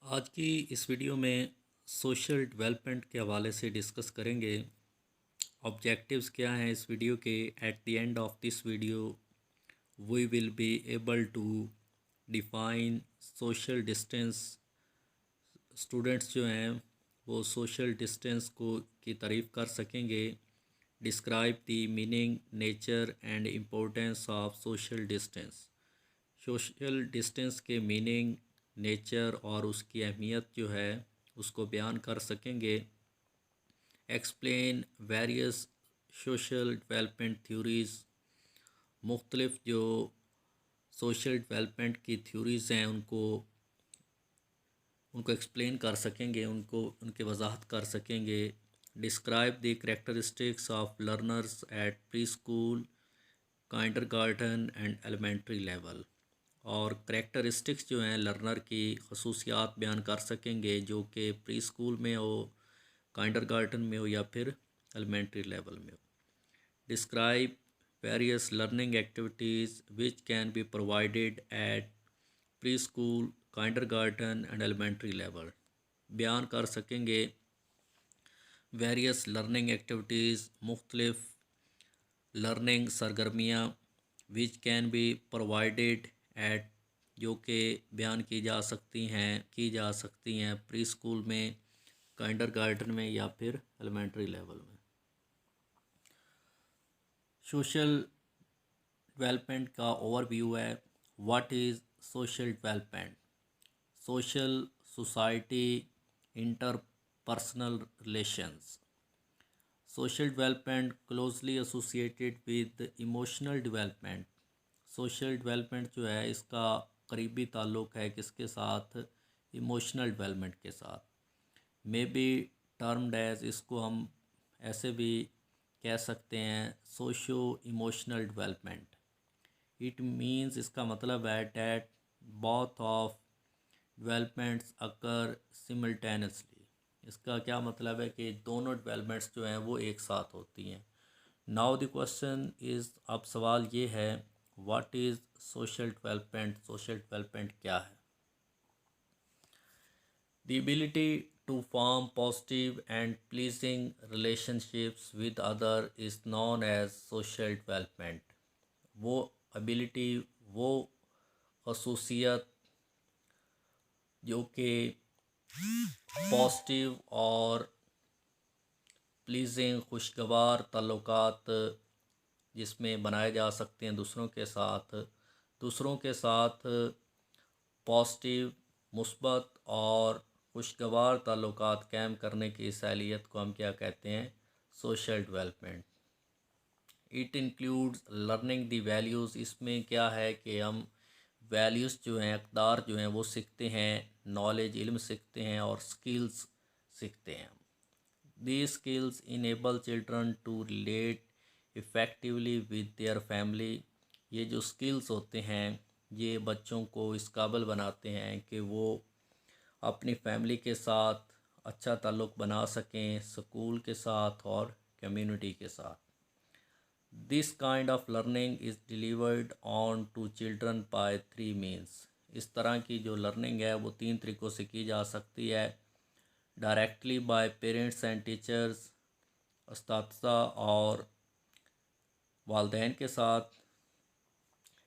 आज की इस वीडियो में सोशल डेवलपमेंट के हवाले से डिस्कस करेंगे। ऑब्जेक्टिव्स क्या हैं इस वीडियो के। At the end of this video we will be able to define social distance. Students जो हैं वो सोशल डिस्टेंस को की तारीफ़ कर सकेंगे। Describe the meaning, nature and importance of social distance. Social distance के मीनिंग, नेचर और उसकी अहमियत जो है उसको बयान कर सकेंगे। Explain various social development theories. मुख्तलिफ जो सोशल डेवलपमेंट की थ्योरीज़ हैं उनको एक्सप्लेन कर सकेंगे, उनके वजाहत कर सकेंगे। Describe the characteristics of learners at preschool, kindergarten and elementary level. और करेक्टरिस्टिक्स जो हैं लर्नर की खसूसियात बयान कर सकेंगे जो कि प्री स्कूल में हो, काइंडरगार्टन में हो या फिर एलिमेंट्री लेवल में हो। Describe various learning activities which can be provided at preschool, kindergarten and elementary level. बयान कर सकेंगे वेरियस लर्निंग एक्टिविटीज़, मुख्तलिफ लर्निंग सरगर्मियाँ which can be provided at, जो कि बयान की जा सकती हैं प्री स्कूल में, काइंडरगार्टन में या फिर एलिमेंट्री लेवल में। सोशल डेवलपमेंट का ओवरव्यू है। What is social development? Social, society, interpersonal relations. Social development closely associated with emotional development. Social development जो है इसका करीबी ताल्लुक़ है किसके साथ? इमोशनल डेवलपमेंट के साथ। मे बी टर्म्ड एज, इसको हम ऐसे भी कह सकते हैं, socio emotional development. It means, इसका मतलब है that both of developments occur simultaneously. इसका क्या मतलब है कि दोनों डेवलपमेंट्स जो हैं वो एक साथ होती हैं। नाउ द क्वेश्चन इज़, अब सवाल ये है, what is social development? Social development क्या है? The ability to form positive and pleasing relationships with other is known as social development. वो ability, वो खसूसियत जो कि पॉजिटिव और प्लीजिंग, खुशगवार ताल्लुकात जिसमें बनाए जा सकते हैं दूसरों के साथ पॉजिटिव, मुस्बत और खुशगवार ताल्लुकात कायम करने की सलाहियत को हम क्या कहते हैं? Social development. It includes learning the values. इसमें क्या है कि हम वैल्यूज़ जो हैं, अक़दार जो हैं वो सीखते हैं, नॉलेज, इल्म सीखते हैं और स्किल्स सीखते हैं। These skills enable children to relate effectively with their family. ये जो स्किल्स होते हैं ये बच्चों को इस काबिल बनाते हैं कि वो अपनी फैमिली के साथ अच्छा ताल्लुक़ बना सकें, स्कूल के साथ और कम्युनिटी के साथ। This kind of learning is delivered on to children by 3 means. इस तरह की जो लर्निंग है वो 3 तरीक़ों से की जा सकती है। Directly by parents and teachers, उस्ताद और वालदैन के साथ।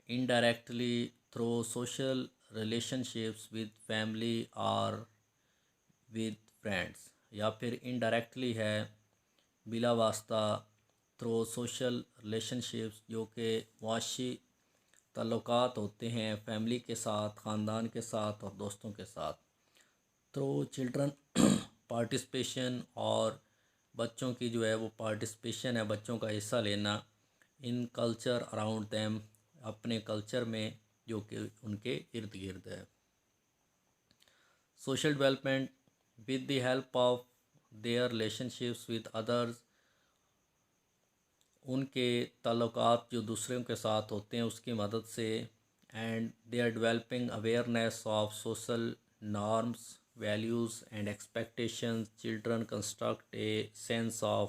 Indirectly through social relationships with family और विद फ्रेंड्स, या फिर इनडायरेक्टली है बिला वास्ता थ्रू सोशल रिलेशनशिप्स जो कि मुआशी ताल्लुकात होते हैं फैमिली के साथ, ख़ानदान के साथ और दोस्तों के साथ। थ्रू चिल्ड्रन पार्टिसिपेशन, और बच्चों की जो है वो पार्टिसिपेशन है, बच्चों का हिस्सा लेना इन कल्चर अराउंड देम, अपने कल्चर में जो कि उनके इर्द गिर्द है। Social development with the help of their relationships with others, उनके ताल्लुकात जो दूसरों के साथ होते हैं उसकी मदद से। And they are developing awareness of social norms, values and expectations. Children construct a sense of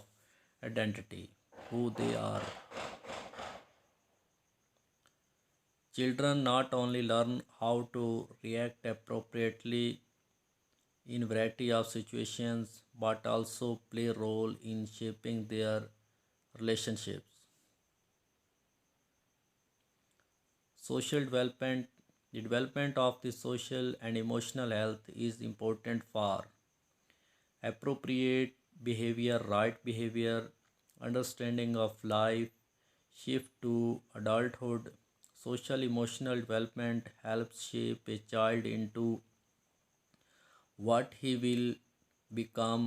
identity, who they are. Children not only learn how to react appropriately in variety of situations but also play a role in shaping their relationships. Social development, the development of the social and emotional health is important for appropriate behavior, right behavior, understanding of life, shift to adulthood. Social emotional development helps shape a child into what he will become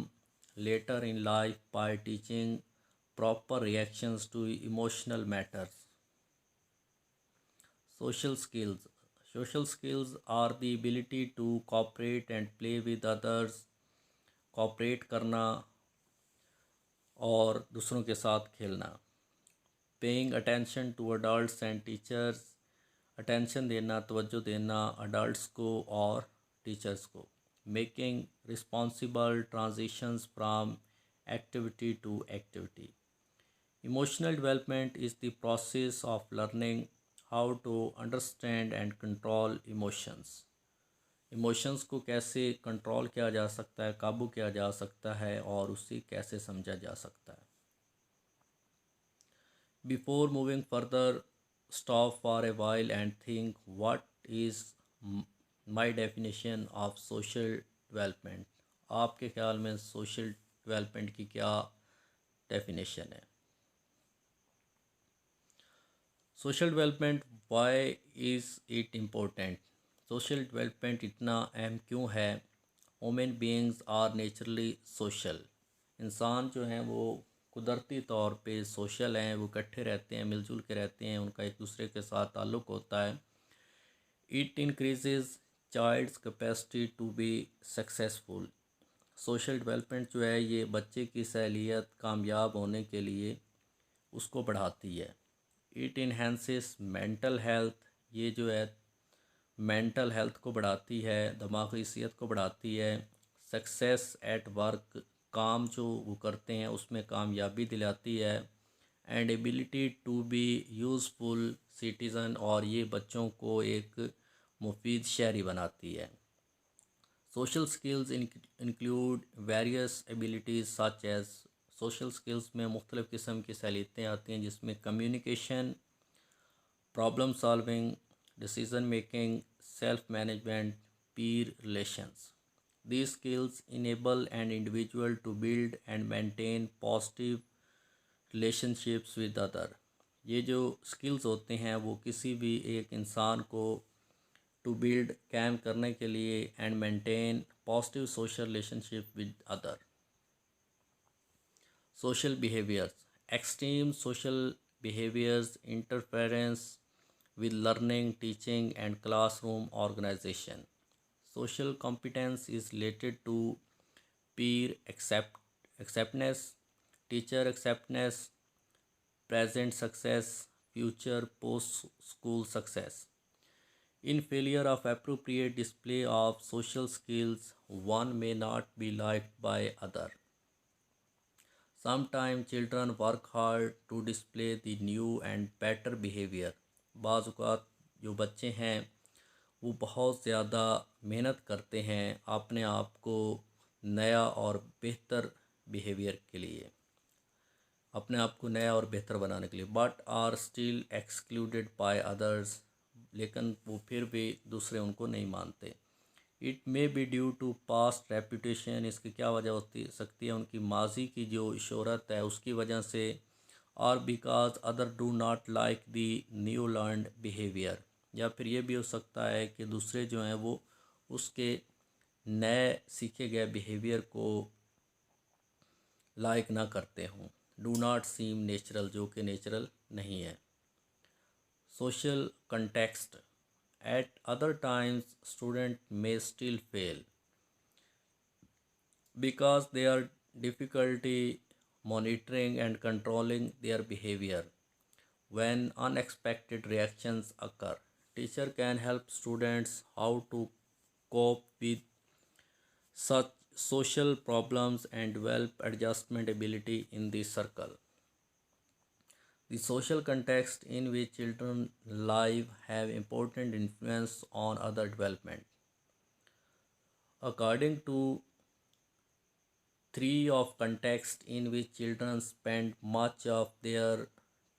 later in life by teaching proper reactions to emotional matters. Social skills. Social skills are the ability to cooperate and play with others, cooperate करना और दूसरों के साथ खेलना. Paying attention to adults and teachers, attention देना, तवज्जो देना adults को और टीचर्स को. Making responsible transitions from activity to activity. Emotional development is the process of learning how to understand and control emotions. Emotions को कैसे कंट्रोल किया जा सकता है, काबू किया जा सकता है और उसे कैसे समझा जा सकता है. Before moving further, stop for a while and think, what is my definition of social development? आपके ख्याल में social development की क्या definition है? Social development, why is it important? Social development इतना अहम क्यों है? Human beings are naturally social. इंसान जो हैं वो कुदरती तौर पे सोशल हैं, वो इकट्ठे रहते हैं, मिलजुल के रहते हैं, उनका एक दूसरे के साथ ताल्लुक़ होता है. It increases child's capacity to be successful. Social development जो है ये बच्चे की सहलियत कामयाब होने के लिए उसको बढ़ाती है. इट इन्हेंसेस मेंटल हेल्थ, ये जो है मेंटल हेल्थ को बढ़ाती है, दिमागी सेहत को बढ़ाती है. सक्सेस एट वर्क, काम जो वो करते हैं उसमें कामयाबी दिलाती है. And ability to be useful citizen, और ये बच्चों को एक मुफीद शहरी बनाती है. Social skills include various abilities such as. Social skills में मुख्तलिफ़ किस्म की सलीतें आती हैं जिसमें communication, problem solving, decision making, self management, peer relations. These skills enable an individual to build and maintain positive relationships with other. ये जो skills होते हैं वो किसी भी एक इंसान को to build कायम करने के लिए and maintain positive social relationship with other. Social behaviors. Extreme social behaviors interference with learning, teaching and classroom organization. Social competence is related to peer acceptance, teacher acceptance, present success, future post-school success. In failure of appropriate display of social skills, one may not be liked by other. Sometimes children work hard to display the new and better behavior. बाज़ औक़ात जो बच्चे हैं वो बहुत ज़्यादा मेहनत करते हैं अपने आप को नया और बेहतर बिहेवियर के लिए, अपने आप को नया और बेहतर बनाने के लिए. But are still excluded by others, लेकिन वो फिर भी दूसरे उनको नहीं मानते. It may be due to past reputation, इसकी क्या वजह होती सकती है, उनकी माजी की जो शोहरत है उसकी वजह से. और because other do not like the new learned behaviour, या फिर ये भी हो सकता है कि दूसरे जो हैं वो उसके नए सीखे गए बिहेवियर को लाइक ना करते हों. डू नॉट सीम नेचुरल, जो कि नेचुरल नहीं है. Social context. Eight other times student may still fail because they are difficulty monitoring and controlling their behavior when unexpected reactions occur. Teacher can help students how to cope with such social problems and develop adjustment ability in the circle. The social context in which children live have important influence on other development. According to theory of context in which children spend much of their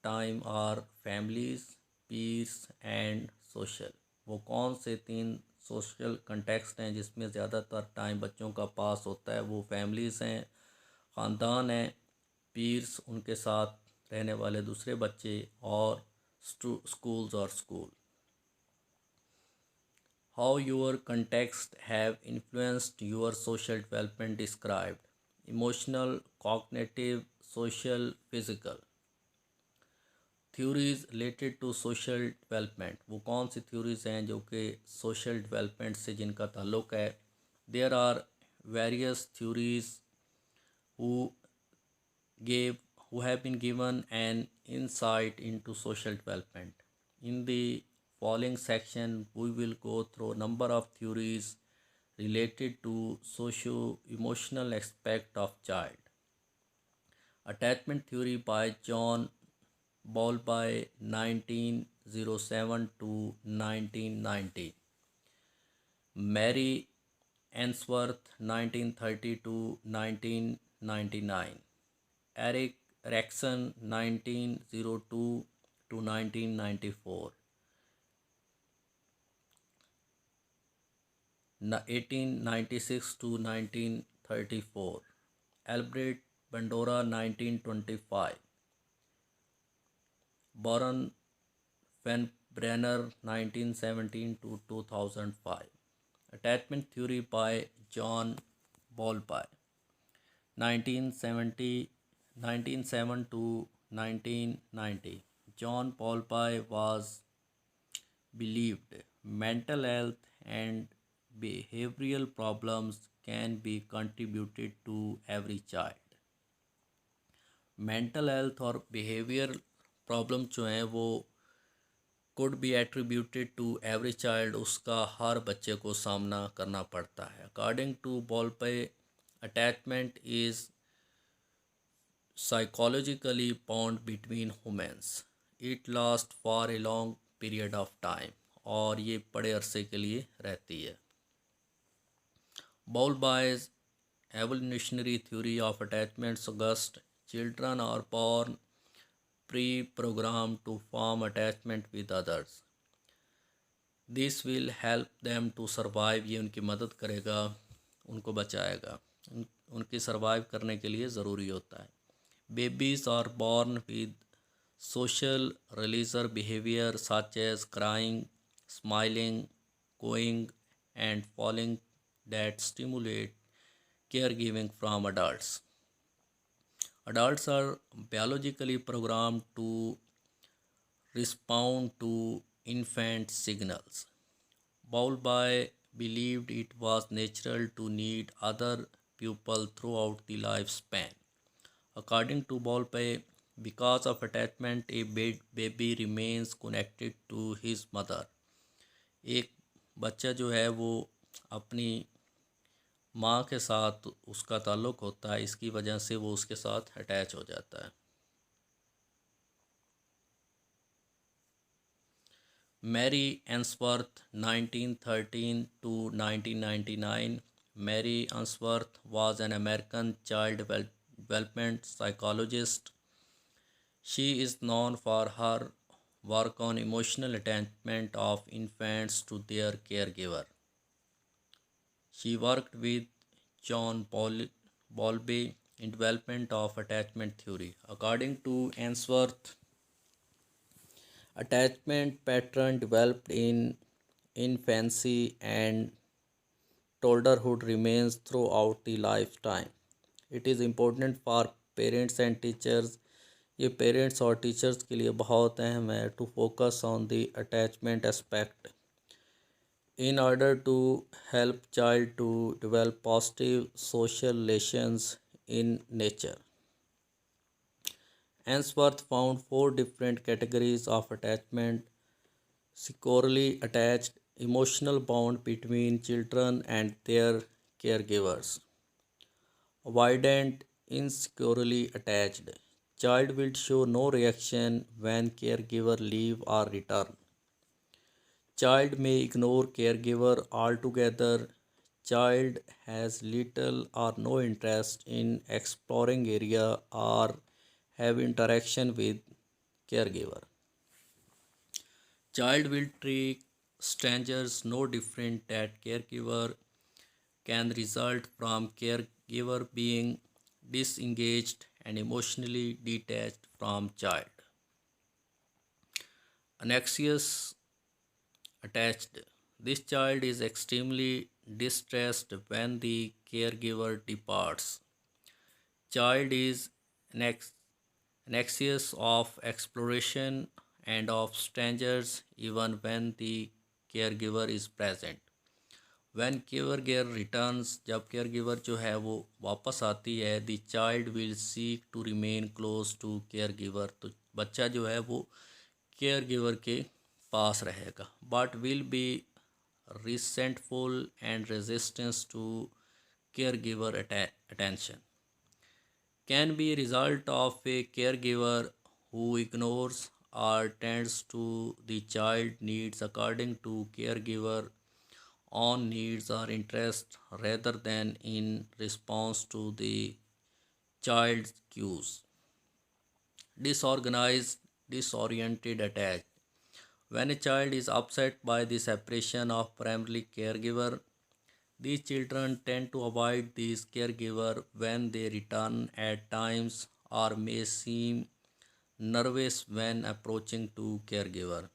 time are families, peers and social। वो कौन से तीन social context हैं जिसमें ज़्यादातर time बच्चों का पास होता है? वो फैमिलीज़ हैं, ख़ानदान हैं, पीर्स उनके साथ रहने वाले दूसरे बच्चे, और स्कूल्स और school. How your context have influenced your social development described: emotional, cognitive, social, physical। Theories related to social development, वो कौन सी थ्योरीज हैं जो कि सोशल डेवलपमेंट से जिनका ताल्लुक़ है? There are various theories who gave who have been given an insight into social development. In the following section, we will go through a number of theories related to socio-emotional aspect of child. Attachment theory by John Bowlby 1907 to 1990. Mary Ainsworth 1930 to 1999. Erik Erikson 1902 to 1994. 1896 to 1934. Albert Bandura 1925. Baron Van Brenner 1917 to 2005. Attachment theory by John Bowlby 1907 to 1990. John Bowlby was believed mental health and behavioral problems can be contributed to every child। Mental health और behaviour problem जो हैं वो could be attributed to every child, उसका हर बच्चे को सामना करना पड़ता है। According to Bowlby, attachment is psychologically bond between humans. It lasts for a long period of time, और ये बड़े अरसे के लिए रहती है। Bowlby's evolutionary theory of attachment suggests children are born pre-programmed to form attachment with others. This will help them to survive। ये उनकी मदद करेगा, उनको बचाएगा, उनकी सर्वाइव करने के लिए ज़रूरी होता है। Babies are born with social releaser behavior such as crying, smiling, cooing and falling that stimulate caregiving from adults. Adults are biologically programmed to respond to infant signals. Bowlby believed it was natural to need other people throughout the lifespan. According to Bowlby, because of attachment, a baby remains connected to his mother। एक बच्चा जो है वो अपनी माँ के साथ उसका ताल्लुक़ होता है, इसकी वजह से वो उसके साथ अटैच हो जाता है। Mary Ainsworth 1913 to 1999. Mary Ainsworth was an American child development psychologist. She is known for her work on emotional attachment of infants to their caregiver. She worked with John Bowlby in development of attachment theory. According to Ainsworth, attachment pattern developed in infancy and toddlerhood remains throughout the lifetime. It is important for parents and teachers, ये parents और teachers के लिए बहुत अहम है, to focus on the attachment aspect in order to help child to develop positive social relations in nature. Ainsworth found 4 different categories of attachment: securely attached, emotional bond between children and their caregivers; avoidant, insecurely attached, child will show no reaction when caregiver leave or return; child may ignore caregiver altogether; child has little or no interest in exploring area or have interaction with caregiver. Child will treat strangers no different that caregiver can result from caregiver being disengaged and emotionally detached from child. Anxious attached. This child is extremely distressed when the caregiver departs. Child is anxious of exploration and of strangers even when the caregiver is present. When caregiver returns, जब caregiver जो है वो वापस आती है, the child will seek to remain close to caregiver. तो बच्चा जो है वो caregiver के पास रहेगा, but will be resentful and resistance to caregiver attention. Can be a result of a caregiver who ignores or tends to the child needs according to caregiver own needs or interests rather than in response to the child's cues. Disorganized, disoriented attached. When a child is upset by the separation of primary caregiver, these children tend to avoid these caregiver when they return at times or may seem nervous when approaching to caregiver.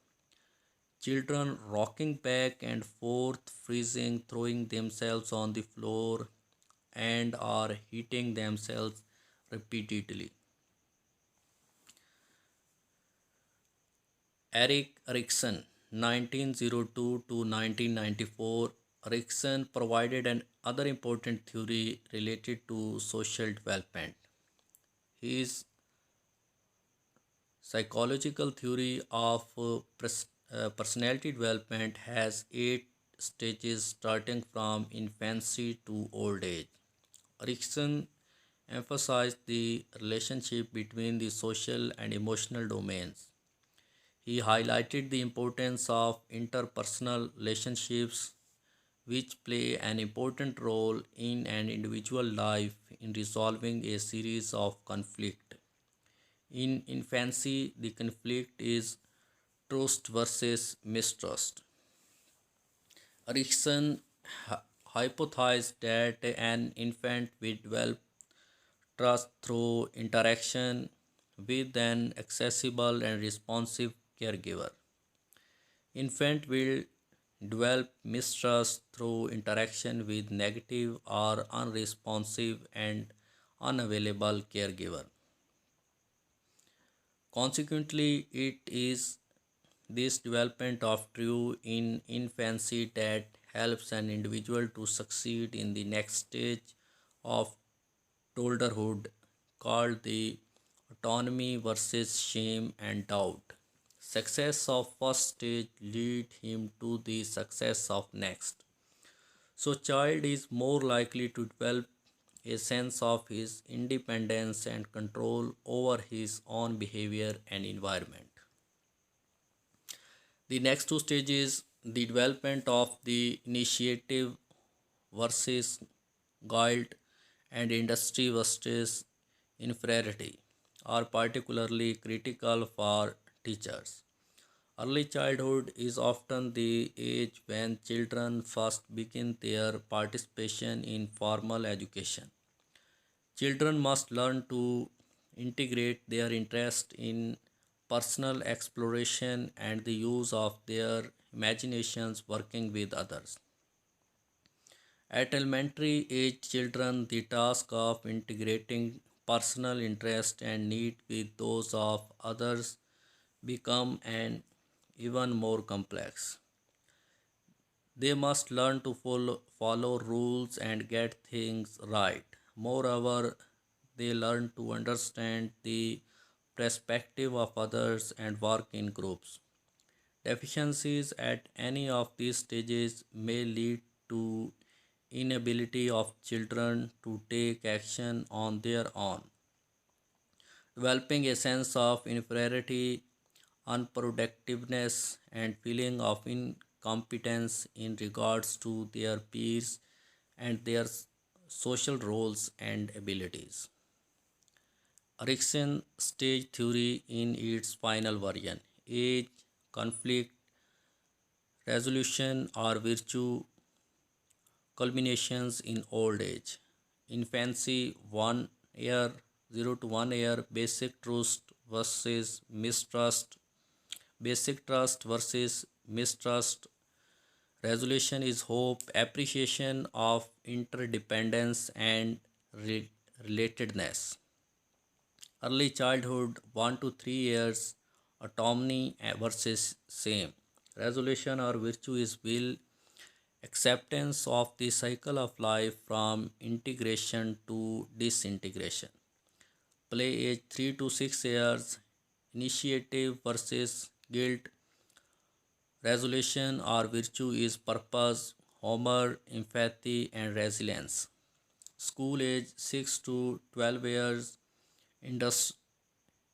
Children rocking back and forth, freezing, throwing themselves on the floor, and are hitting themselves repeatedly. Erik Erikson, 1902 to 1994, Erikson provided another important theory related to social development. His psychological theory of personality development has eight stages starting from infancy to old age. Erikson emphasized the relationship between the social and emotional domains. He highlighted the importance of interpersonal relationships, which play an important role in an individual life in resolving a series of conflict. In infancy, the conflict is trust versus mistrust. Erikson hypothesized that an infant will develop trust through interaction with an accessible and responsive caregiver. Infant will develop mistrust through interaction with negative or unresponsive and unavailable caregiver. Consequently, it is this development of true in infancy that helps an individual to succeed in the next stage of toddlerhood, called the autonomy versus shame and doubt. Success of first stage lead him to the success of next. So child is more likely to develop a sense of his independence and control over his own behavior and environment. The next two stages, the development of the initiative versus guilt and industry versus inferiority, are particularly critical for teachers. Early childhood is often the age when children first begin their participation in formal education. Children must learn to integrate their interest in personal exploration and the use of their imaginations working with others. At elementary age children, the task of integrating personal interest and need with those of others become an even more complex. They must learn to follow rules and get things right. Moreover, they learn to understand the perspective of others and work in groups. Deficiencies at any of these stages may lead to inability of children to take action on their own, developing a sense of inferiority, unproductiveness, and feeling of incompetence in regards to their peers and their social roles and abilities. Erikson stage theory in its final version: age, conflict, resolution are virtue culminations in old age. Infancy, 1 year, 0 to 1 year, basic trust versus mistrust, basic trust versus mistrust. Resolution is hope, appreciation of interdependence and relatedness. Early childhood, 1 to 3 years, autonomy versus same. Resolution or virtue is will, acceptance of the cycle of life from integration to disintegration. Play age, 3 to 6 years, initiative versus guilt. Resolution or virtue is purpose, humor, empathy, and resilience. School age, 6 to 12 years, indus-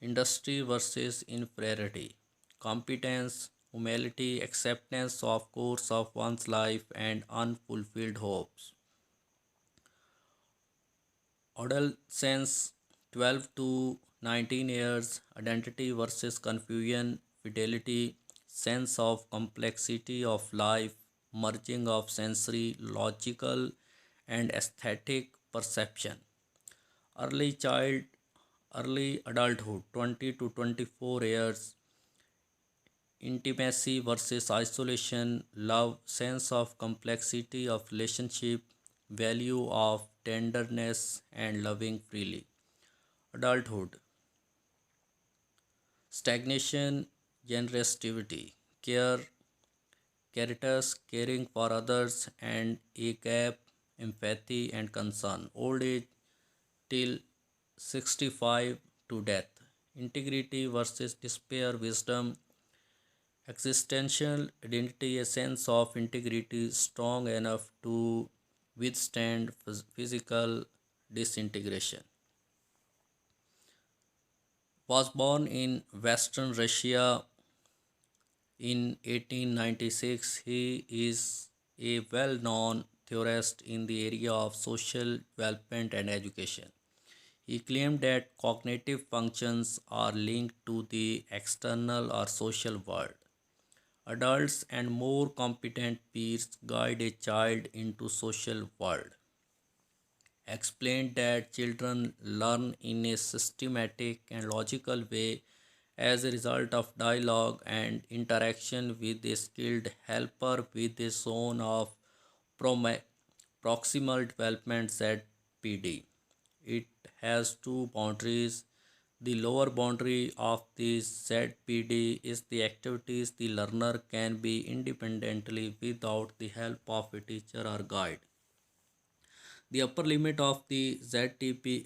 industry versus inferiority. Competence, humility, acceptance of course of one's life, and unfulfilled hopes. Adolescence, 12 to 19 years, identity versus confusion, fidelity, sense of complexity of life, merging of sensory, logical, and aesthetic perception. Early child, early adulthood, 20 to 24 years, intimacy versus isolation, love, sense of complexity of relationship, value of tenderness and loving freely. Adulthood, stagnation, generosity, care, caritas, caring for others, and a gap, empathy and concern. Old age till 65 to death. Integrity versus despair, wisdom, existential identity, a sense of integrity strong enough to withstand physical disintegration. Was born in Western Russia in 1896. He is a well known theorist in the area of social development and education. He claimed that cognitive functions are linked to the external or social world. Adults and more competent peers guide a child into social world. Explained that children learn in a systematic and logical way as a result of dialogue and interaction with a skilled helper with a zone of proximal development ZPD. It has two boundaries. The lower boundary of the ZPD is the activities the learner can be independently without the help of a teacher or guide. The upper limit of the ZPD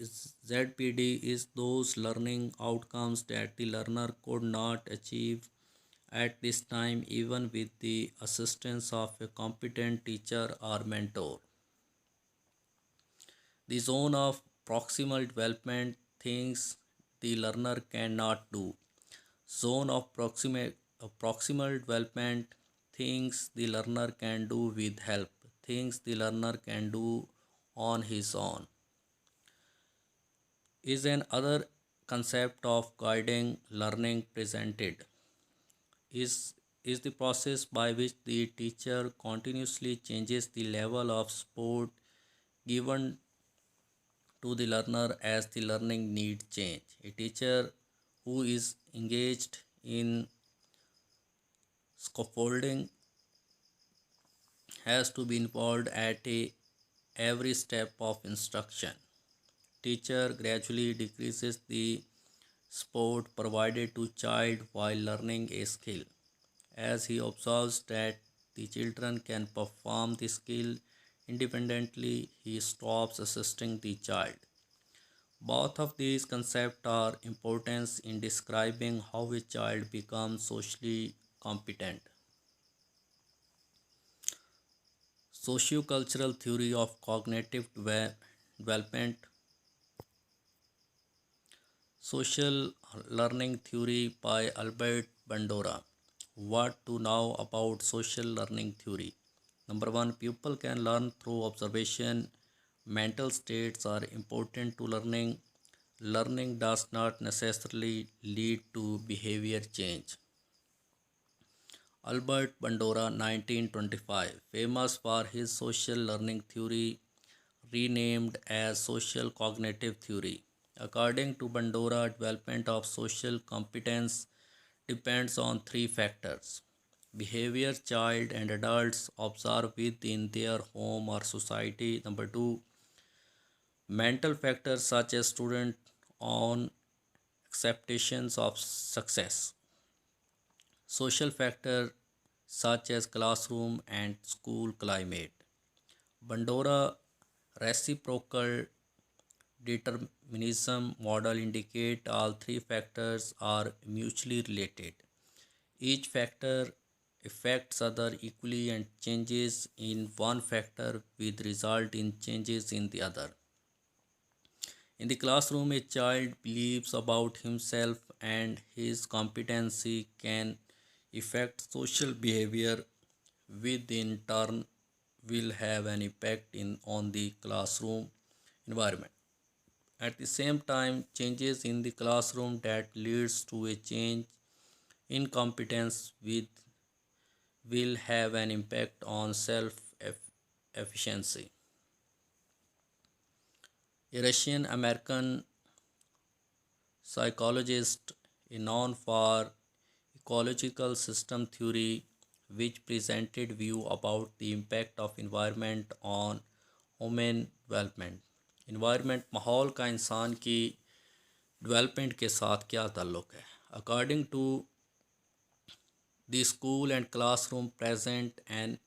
is those learning outcomes that the learner could not achieve at this time even with the assistance of a competent teacher or mentor. The zone of proximal development, things the learner cannot do. Zone of proximal development, things the learner can do with help, things the learner can do on his own, is another concept of guiding learning presented. Is the process by which the teacher continuously changes the level of support given to the learner as the learning need change. A teacher who is engaged in scaffolding has to be involved at every step of instruction. Teacher gradually decreases the support provided to child while learning a skill. As he observes that the children can perform the skill independently, he stops assisting the child. Both of these concepts are important in describing how a child becomes socially competent. Sociocultural theory of cognitive development, social learning theory by Albert Bandura. What to know about social learning theory? Number one, pupil can learn through observation. Mental states are important to learning. Learning does not necessarily lead to behavior change. Albert Bandura, 1925, famous for his social learning theory, renamed as social cognitive theory. According to Bandura, development of social competence depends on three factors: behavior child and adults observe within their home or society. Number two, mental factors such as student own acceptations of success. Social factors such as classroom and school climate. Bandura reciprocal determinism model indicate all three factors are mutually related. Each factor affects other equally and changes in one factor with result in changes in the other. In the classroom, a child believes about himself and his competency can affect social behavior, which in turn will have an impact on the classroom environment. At the same time, changes in the classroom that leads to a change in competence will have an impact on self efficiency. A Russian American psychologist is known for ecological system theory, which presented view about the impact of environment on human development. Environment माहौल का इंसान की development के साथ क्या ताल्लुक़ है? According to the school and classroom present and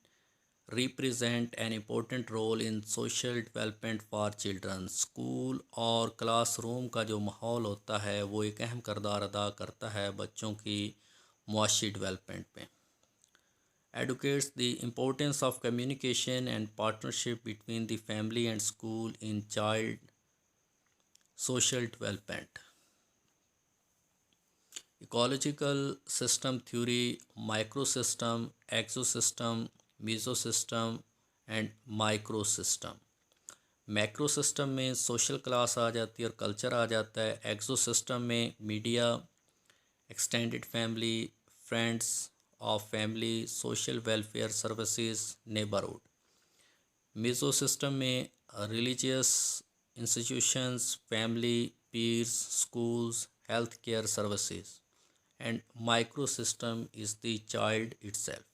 represent an important role in social development for children. School और क्लासरूम का जो माहौल होता है वो एक अहम किरदार अदा करता है बच्चों की मुआशी डेवलपमेंट में. Educates the importance of communication and partnership between the family and school in child social development. Ecological system theory, microsystem, exosystem, mesosystem and microsystem. Macrosystem में सोशल क्लास आ जाती है और कल्चर आ जाता है. Exosystem में media, extended family, friends of family, social welfare services, neighbourhood. Mesosystem में religious institutions, family, peers, schools, health care services. And microsystem is the child itself.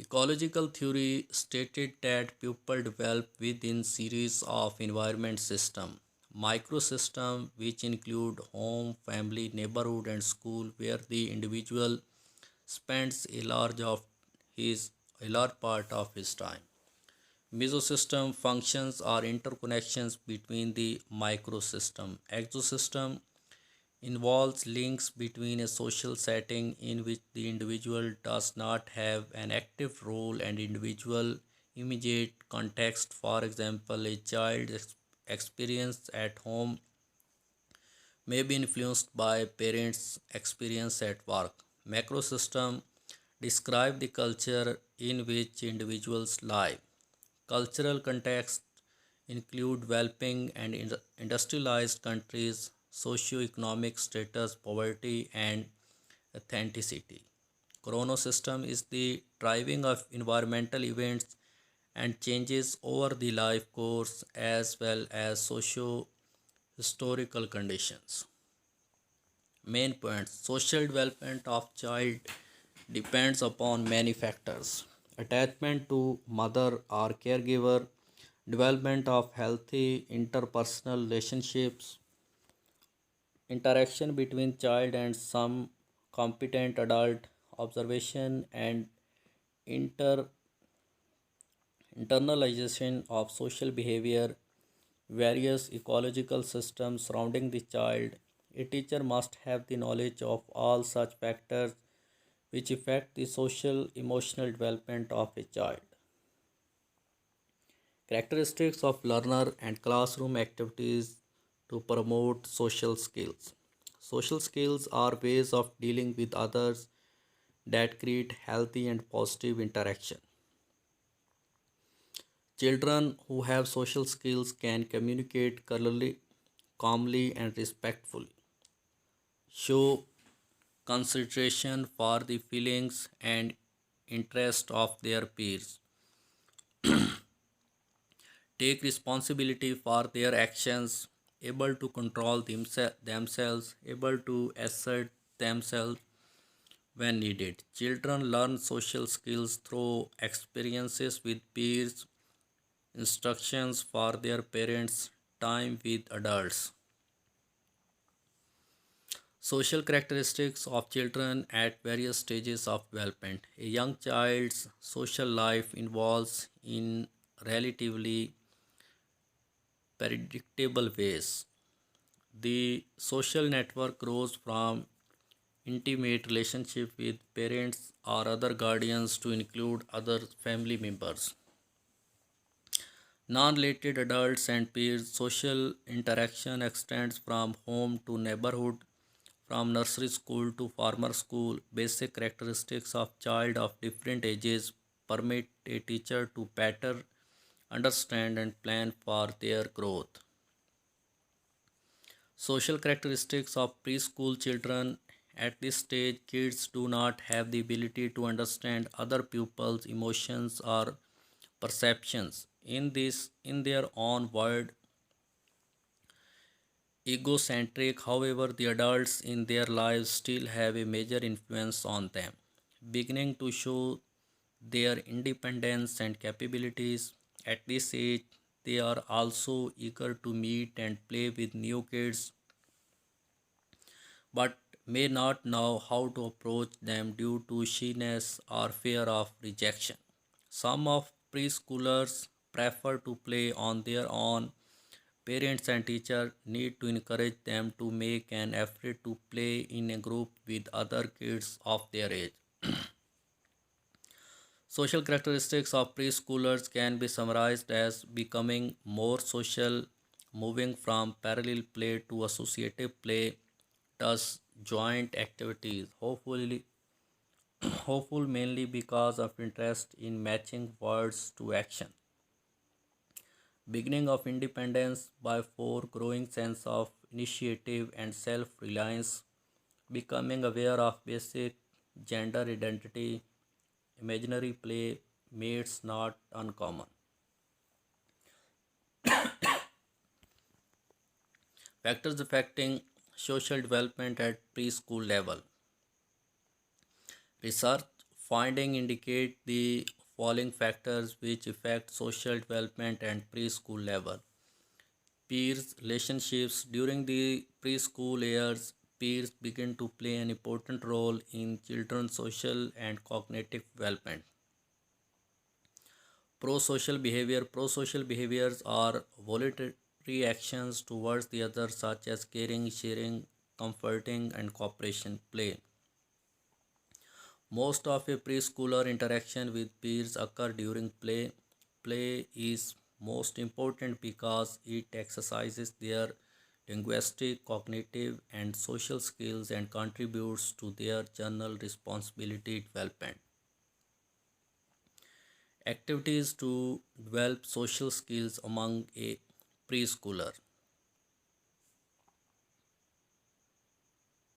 Ecological theory stated that people develop within series of environment system. Microsystem, which include home, family, neighborhood, and school, where the individual spends a large part of his time. Mesosystem functions are interconnections between the microsystem. Exosystem involves links between a social setting in which the individual does not have an active role and individual immediate context. For example, a child's experience at home may be influenced by parents' experience at work. Macro system describe the culture in which individuals live. Cultural context include developing and industrialized countries, socio-economic status, poverty, and authenticity. Chronosystem is the driving of environmental events and changes over the life course as well as socio-historical conditions. Main points: social development of child depends upon many factors. Attachment to mother or caregiver, development of healthy interpersonal relationships, interaction between child and some competent adult, observation and inter internalization of social behavior, various ecological systems surrounding the child. A teacher must have the knowledge of all such factors which affect the social emotional development of a child. Characteristics of learner and classroom activities to promote social skills. Social skills are ways of dealing with others that create healthy and positive interaction. Children who have social skills can communicate clearly, calmly, and respectfully, show consideration for the feelings and interest of their peers, take responsibility for their actions, able to control themselves, able to assert themselves when needed. Children learn social skills through experiences with peers, instructions for their parents, time with adults. Social characteristics of children at various stages of development. A young child's social life involves in relatively predictable ways. The social network grows from intimate relationship with parents or other guardians to include other family members. Non-related adults and peers social interaction extends from home to neighborhood, from nursery school to formal school. Basic characteristics of child of different ages permit a teacher to better understand and plan for their growth. Social characteristics of preschool children. At this stage, kids do not have the ability to understand other pupils' emotions or perceptions. In their own world, egocentric, however, the adults in their lives still have a major influence on them, beginning to show their independence and capabilities. At this age, they are also eager to meet and play with new kids, but may not know how to approach them due to shyness or fear of rejection. Some of preschoolers prefer to play on their own. Parents and teachers need to encourage them to make an effort to play in a group with other kids of their age. Social characteristics of preschoolers can be summarized as becoming more social, moving from parallel play to associative play, thus joint activities, hopeful mainly because of interest in matching words to action. Beginning of independence by four, growing sense of initiative and self-reliance, becoming aware of basic gender identity, imaginary play, mates not uncommon. Factors affecting social development at preschool level. Research findings indicate the following factors which affect social development and preschool level. Peers relationships. During the preschool years, peers begin to play an important role in children's social and cognitive development. Pro-social behavior. Pro-social behaviors are voluntary actions towards the other such as caring, sharing, comforting, and cooperation. Play. Most of a preschooler interaction with peers occur during play. Play is most important because it exercises their linguistic, cognitive, and social skills and contributes to their general responsibility development. Activities to develop social skills among a preschooler.